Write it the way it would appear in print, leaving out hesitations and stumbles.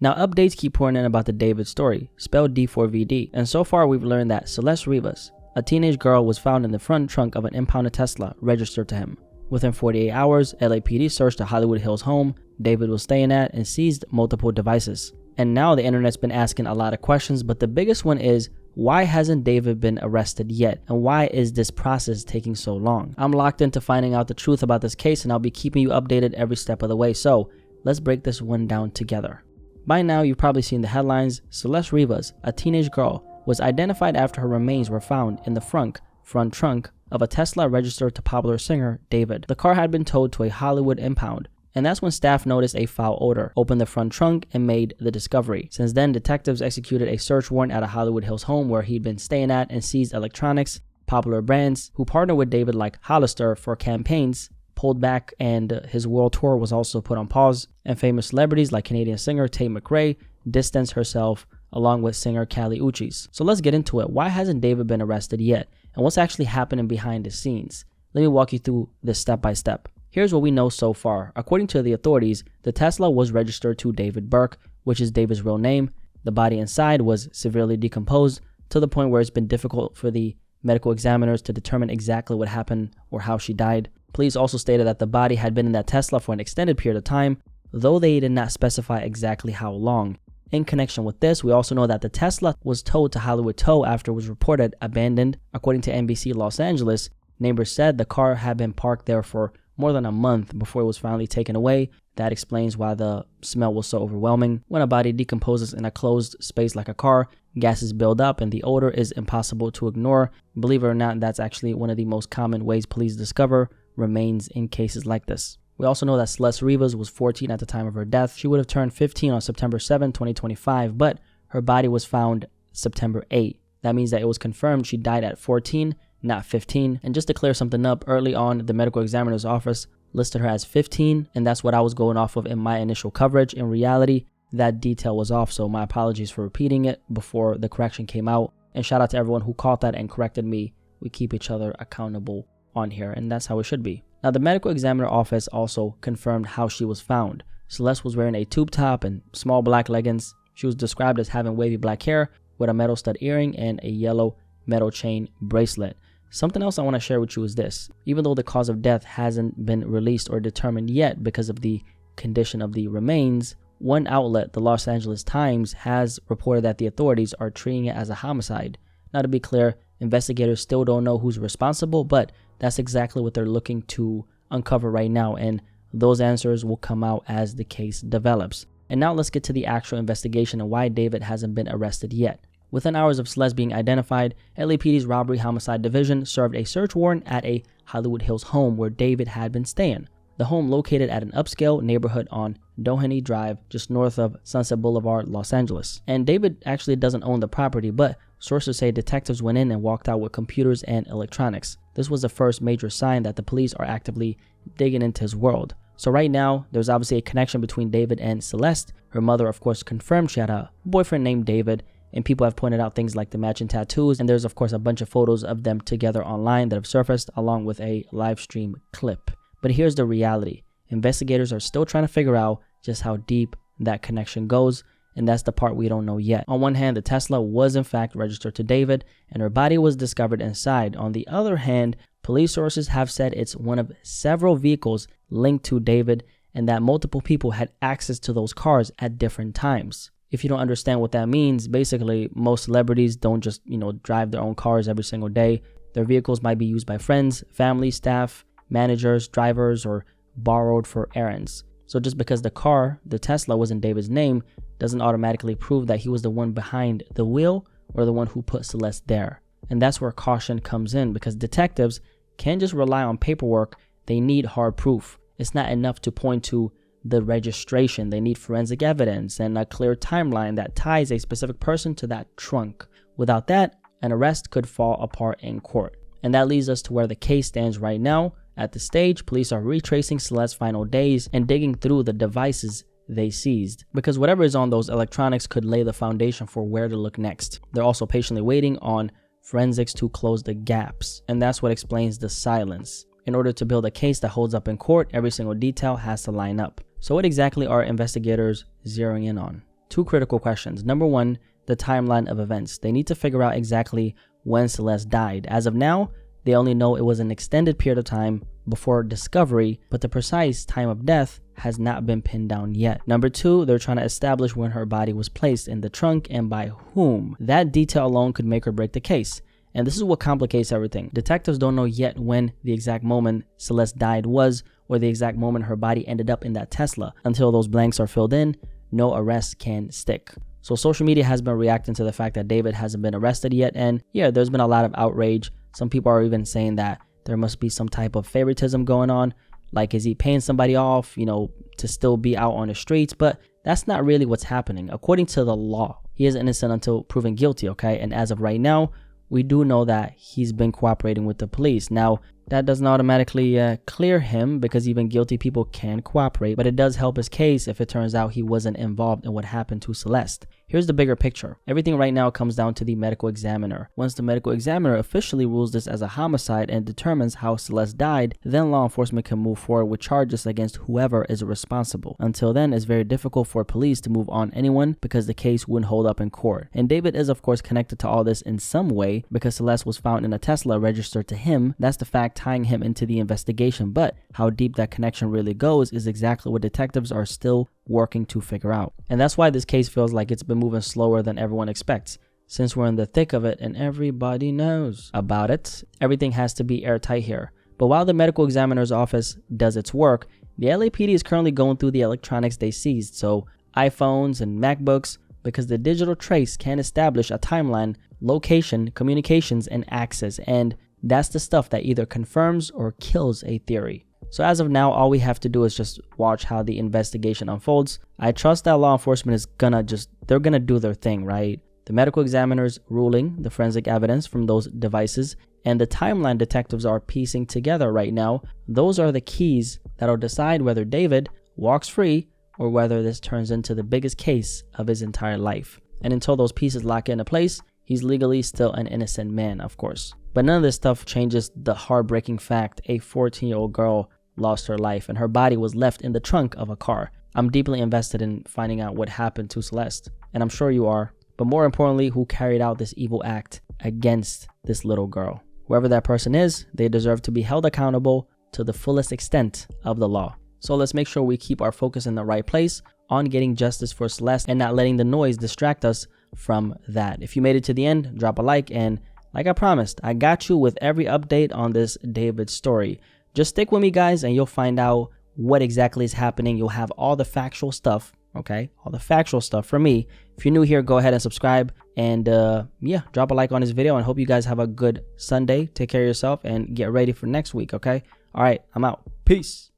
Now, updates keep pouring in about the David story, spelled D4vd, and so far we've learned that Celeste Rivas, a teenage girl, was found in the front trunk of an impounded Tesla registered to him. Within 48 hours, LAPD searched the Hollywood Hills home David was staying at and seized multiple devices. And now the internet's been asking a lot of questions, but the biggest one is, why hasn't David been arrested yet? And why is this process taking so long? I'm locked into finding out the truth about this case, and I'll be keeping you updated every step of the way, so let's break this one down together. By now, you've probably seen the headlines. Celeste Rivas, a teenage girl, was identified after her remains were found in the front trunk of a Tesla registered to popular singer David. The car had been towed to a Hollywood impound, and that's when staff noticed a foul odor, opened the front trunk, and made the discovery. Since then, detectives executed a search warrant at a Hollywood Hills home where he'd been staying at and seized electronics. Popular brands who partnered with David, like Hollister, for campaigns, pulled back, and his world tour was also put on pause. And famous celebrities like Canadian singer Tate McRae distanced herself, along with singer Kali Uchis. So let's get into it. Why hasn't David been arrested yet? And what's actually happening behind the scenes? Let me walk you through this step by step. Here's what we know so far. According to the authorities, the Tesla was registered to David Burke, which is David's real name. The body inside was severely decomposed to the point where it's been difficult for the medical examiners to determine exactly what happened or how she died. Police also stated that the body had been in that Tesla for an extended period of time, though they did not specify exactly how long. In connection with this, we also know that the Tesla was towed to Hollywood Tow after it was reported abandoned. According to NBC Los Angeles, neighbors said the car had been parked there for more than a month before it was finally taken away. That explains why the smell was so overwhelming. When a body decomposes in a closed space like a car, gases build up and the odor is impossible to ignore. Believe it or not, that's actually one of the most common ways police discover remains in cases like this. We also know that Celeste Rivas was 14 at the time of her death. She would have turned 15 on September 7, 2025, but her body was found September 8. That means that it was confirmed she died at 14, not 15. And just to clear something up, early on, the medical examiner's office listed her as 15, and that's what I was going off of in my initial coverage. In reality, that detail was off, so my apologies for repeating it before the correction came out. And shout out to everyone who caught that and corrected me. We keep each other accountable on here, and that's how it should be. Now, the medical examiner office also confirmed how she was found. Celeste was wearing a tube top and small black leggings. She was described as having wavy black hair with a metal stud earring and a yellow metal chain bracelet. Something else I want to share with you is this. Even though the cause of death hasn't been released or determined yet because of the condition of the remains, one outlet, the Los Angeles Times, has reported that the authorities are treating it as a homicide. Now, to be clear, investigators still don't know who's responsible, but that's exactly what they're looking to uncover right now, and those answers will come out as the case develops. And now let's get to the actual investigation and why David hasn't been arrested yet. Within hours of Celeste being identified, LAPD's Robbery Homicide Division served a search warrant at a Hollywood Hills home where David had been staying. The home located at an upscale neighborhood on Doheny Drive, just north of Sunset Boulevard, Los Angeles. And David actually doesn't own the property, but sources say detectives went in and walked out with computers and electronics. This was the first major sign that the police are actively digging into his world. So right now, there's obviously a connection between David and Celeste. Her mother, of course, confirmed she had a boyfriend named David, and people have pointed out things like the matching tattoos, and there's of course a bunch of photos of them together online that have surfaced along with a live stream clip. But here's the reality. Investigators are still trying to figure out just how deep that connection goes, and that's the part we don't know yet. On one hand, the Tesla was in fact registered to David, and her body was discovered inside. On the other hand, police sources have said it's one of several vehicles linked to David, and that multiple people had access to those cars at different times. If you don't understand what that means, basically most celebrities don't just, drive their own cars every single day. Their vehicles might be used by friends, family, staff, managers, drivers, or borrowed for errands. So just because the car, the Tesla, was in David's name doesn't automatically prove that he was the one behind the wheel or the one who put Celeste there. And that's where caution comes in, because detectives can't just rely on paperwork. They need hard proof. It's not enough to point to the registration. They need forensic evidence and a clear timeline that ties a specific person to that trunk. Without that, an arrest could fall apart in court. And that leads us to where the case stands right now. At the stage, police are retracing Celeste's final days and digging through the devices they seized, because whatever is on those electronics could lay the foundation for where to look next. They're also patiently waiting on forensics to close the gaps, and that's what explains the silence. In order to build a case that holds up in court, every single detail has to line up. So what exactly are investigators zeroing in on? two critical questions. Number one, the timeline of events. They need to figure out exactly when Celeste died. As of now, they only know it was an extended period of time before discovery, but the precise time of death has not been pinned down yet. Number two, they're trying to establish when her body was placed in the trunk and by whom. That detail alone could make or break the case. And this is what complicates everything. Detectives don't know yet when the exact moment Celeste died was, or the exact moment her body ended up in that Tesla. Until those blanks are filled in, no arrest can stick. So social media has been reacting to the fact that David hasn't been arrested yet, and yeah, there's been a lot of outrage. Some people are even saying that there must be some type of favoritism going on. Like, is he paying somebody off, to still be out on the streets? But that's not really what's happening. According to the law, he is innocent until proven guilty, okay? And as of right now, we do know that he's been cooperating with the police. Now, that doesn't automatically clear him, because even guilty people can cooperate, but it does help his case if it turns out he wasn't involved in what happened to Celeste. Here's the bigger picture. Everything right now comes down to the medical examiner. Once the medical examiner officially rules this as a homicide and determines how Celeste died, then law enforcement can move forward with charges against whoever is responsible. Until then, it's very difficult for police to move on anyone because the case wouldn't hold up in court. And David is of course connected to all this in some way because Celeste was found in a Tesla registered to him. That's the fact tying him into the investigation, but how deep that connection really goes is exactly what detectives are still working to figure out. And that's why this case feels like it's been moving slower than everyone expects. Since we're in the thick of it and everybody knows about it, everything has to be airtight here. But while the medical examiner's office does its work, the LAPD is currently going through the electronics they seized, so iPhones and MacBooks, because the digital trace can establish a timeline, location, communications, and access, and that's the stuff that either confirms or kills a theory. So as of now, all we have to do is just watch how the investigation unfolds. I trust that law enforcement is they're gonna do their thing, right? The medical examiner's ruling, the forensic evidence from those devices, and the timeline detectives are piecing together right now, those are the keys that'll decide whether David walks free or whether this turns into the biggest case of his entire life. And until those pieces lock into place, he's legally still an innocent man, of course. But none of this stuff changes the heartbreaking fact a 14-year-old girl lost her life and her body was left in the trunk of a car. I'm deeply invested in finding out what happened to Celeste, and I'm sure you are. But more importantly, who carried out this evil act against this little girl. Whoever that person is, they deserve to be held accountable to the fullest extent of the law. So let's make sure we keep our focus in the right place on getting justice for Celeste and not letting the noise distract us from that. If you made it to the end, drop a like, and like I promised, I got you with every update on this David story. Just stick with me, guys, and you'll find out what exactly is happening. You'll have all the factual stuff, okay? All the factual stuff from me. If you're new here, go ahead and subscribe. And yeah, drop a like on this video, and hope you guys have a good Sunday. Take care of yourself and get ready for next week, okay? All right, I'm out. Peace.